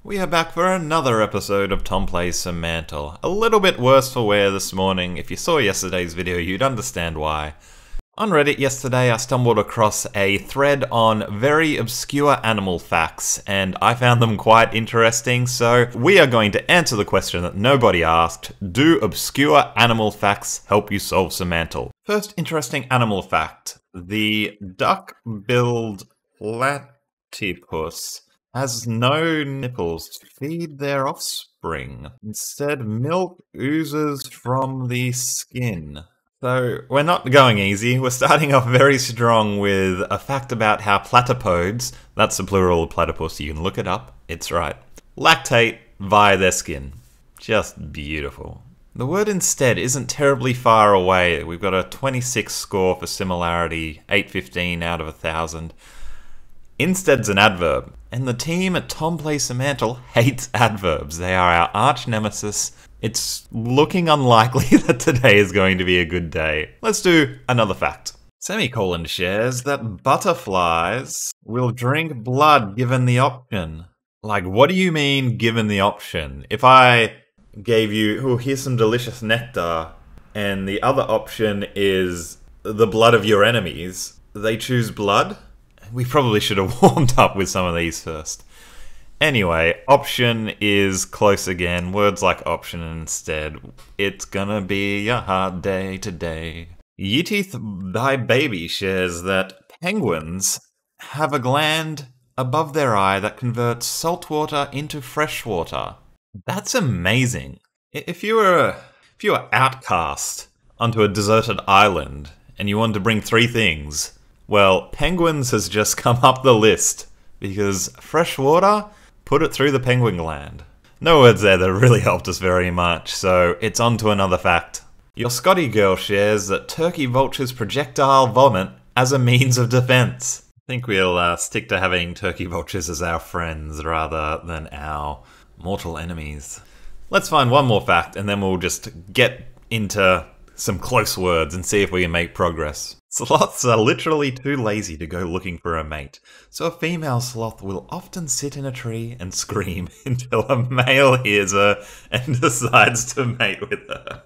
We are back for another episode of Tom Plays Semantle. A little bit worse for wear this morning. If you saw yesterday's video, you'd understand why. On Reddit yesterday, I stumbled across a thread on very obscure animal facts, and I found them quite interesting, so we are going to answer the question that nobody asked: do obscure animal facts help you solve Semantle? First interesting animal fact: the duck-billed platypus has no nipples to feed their offspring. Instead, milk oozes from the skin. So, we're not going easy. We're starting off very strong with a fact about how platypodes, that's the plural of platypus, you can look it up, it's right, lactate via their skin. Just beautiful. The word instead isn't terribly far away. We've got a 26 score for similarity, 815 out of 1,000. Instead's an adverb, and the team at Tom Plays Semantle hates adverbs. They are our arch nemesis. It's looking unlikely that today is going to be a good day. Let's do another fact. Semicolon shares that butterflies will drink blood given the option. Like, what do you mean given the option? If I gave you, oh, here's some delicious nectar, and the other option is the blood of your enemies, they choose blood? We probably should have warmed up with some of these first. Anyway, option is close again. Words like option and instead. It's gonna be a hard day today. Yeteeth Thy Baby shares that penguins have a gland above their eye that converts salt water into fresh water. That's amazing. If you were outcast onto a deserted island and you wanted to bring three things, well, penguins has just come up the list, because fresh water, put it through the penguin gland. No words there that really helped us very much, so it's on to another fact. Your Scotty girl shares that turkey vultures projectile vomit as a means of defense. I think we'll stick to having turkey vultures as our friends rather than our mortal enemies. Let's find one more fact and then we'll just get into some close words and see if we can make progress. Sloths are literally too lazy to go looking for a mate, so a female sloth will often sit in a tree and scream until a male hears her and decides to mate with her.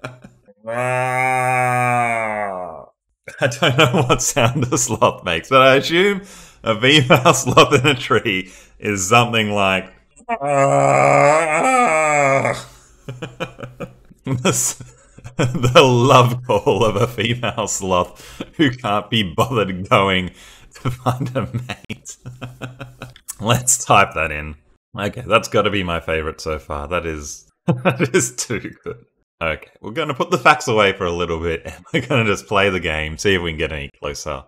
I don't know what sound a sloth makes, but I assume a female sloth in a tree is something like the love call of a female sloth who can't be bothered going to find a mate. Let's type that in. Okay, that's got to be my favorite so far. That is too good. Okay, we're going to put the facts away for a little bit and we're going to just play the game, see if we can get any closer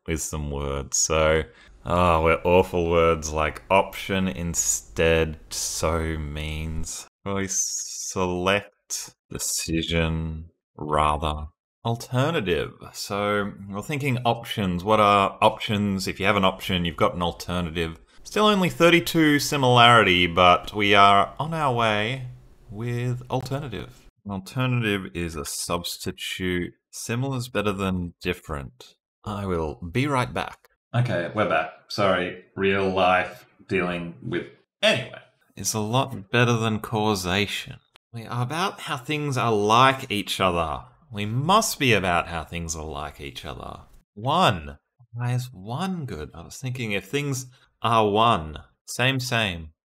with some words. So, we're awful words like option, instead, so, means. Choice, select, decision, rather, alternative. So we're thinking options. What are options? If you have an option, you've got an alternative. Still only 32 similarity, but we are on our way with alternative. An alternative is a substitute. Similar is better than different. I will be right back. Okay, we're back. Sorry, real life dealing with... Anyway, it's a lot better than causation. We are about how things are like each other. We must be about how things are like each other. One. Why is one good? I was thinking if things are one. Same.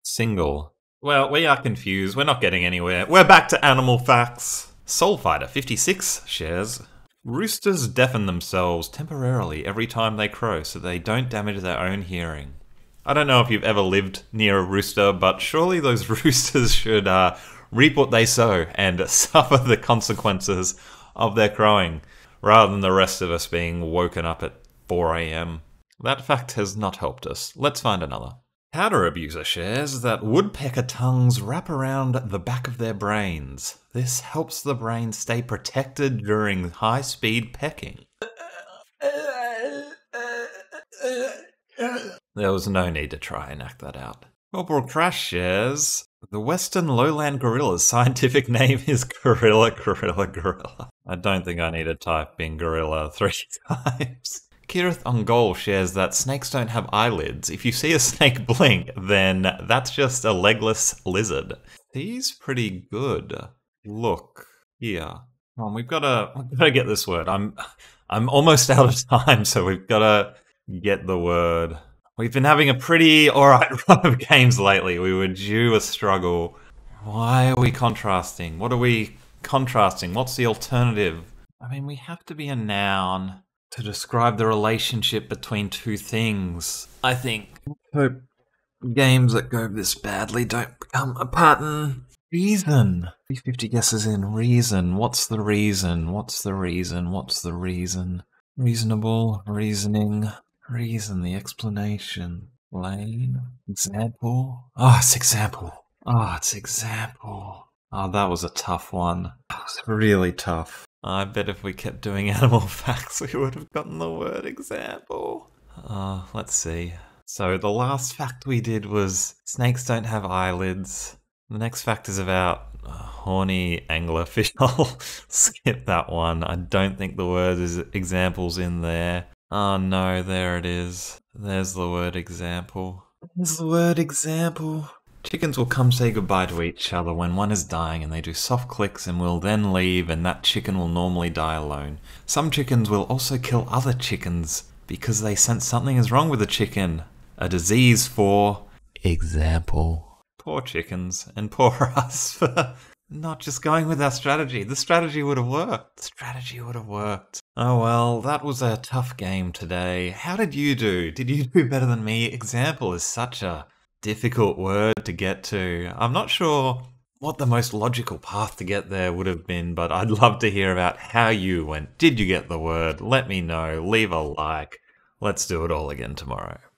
Single. Well, we are confused. We're not getting anywhere. We're back to animal facts. Soulfighter 56 shares: roosters deafen themselves temporarily every time they crow so they don't damage their own hearing. I don't know if you've ever lived near a rooster, but surely those roosters should reap what they sow and suffer the consequences of their crowing, rather than the rest of us being woken up at 4 AM. That fact has not helped us. Let's find another. Powder abuser shares that woodpecker tongues wrap around the back of their brains. This helps the brain stay protected during high-speed pecking. There was no need to try and act that out. Corporal Crash shares the Western lowland gorilla's scientific name is gorilla. I don't think I need to type in gorilla 3 times. Kirith on Goal shares that snakes don't have eyelids. If you see a snake blink, then that's just a legless lizard. He's pretty good. Look here. Come on, we've gotta get this word. I'm almost out of time, so we've gotta get the word. We've been having a pretty alright run of games lately. We were due a struggle. Why are we contrasting? What are we contrasting? What's the alternative? I mean, we have to be a noun to describe the relationship between two things, I think. Hope games that go this badly don't become a pattern. Reason. 50 guesses in. Reason. What's the reason? What's the reason? What's the reason? Reasonable. Reasoning. Reason. The explanation. Plain. Example. Oh, it's example. Oh, it's example. Oh, that was a tough one. That was really tough. I bet if we kept doing animal facts, we would have gotten the word example. Let's see. So the last fact we did was snakes don't have eyelids. The next fact is about horny anglerfish. I'll skip that one. I don't think the word is examples in there. Oh no, there it is. There's the word example. There's the word example. Chickens will come say goodbye to each other when one is dying, and they do soft clicks and will then leave, and that chicken will normally die alone. Some chickens will also kill other chickens because they sense something is wrong with the chicken. A disease, for example. Poor chickens, and poor us for not just going with our strategy. The strategy would have worked. The strategy would have worked. Oh well, that was a tough game today. How did you do? Did you do better than me? Example is such a difficult word to get to. I'm not sure what the most logical path to get there would have been, but I'd love to hear about how you went. Did you get the word? Let me know. Leave a like. Let's do it all again tomorrow.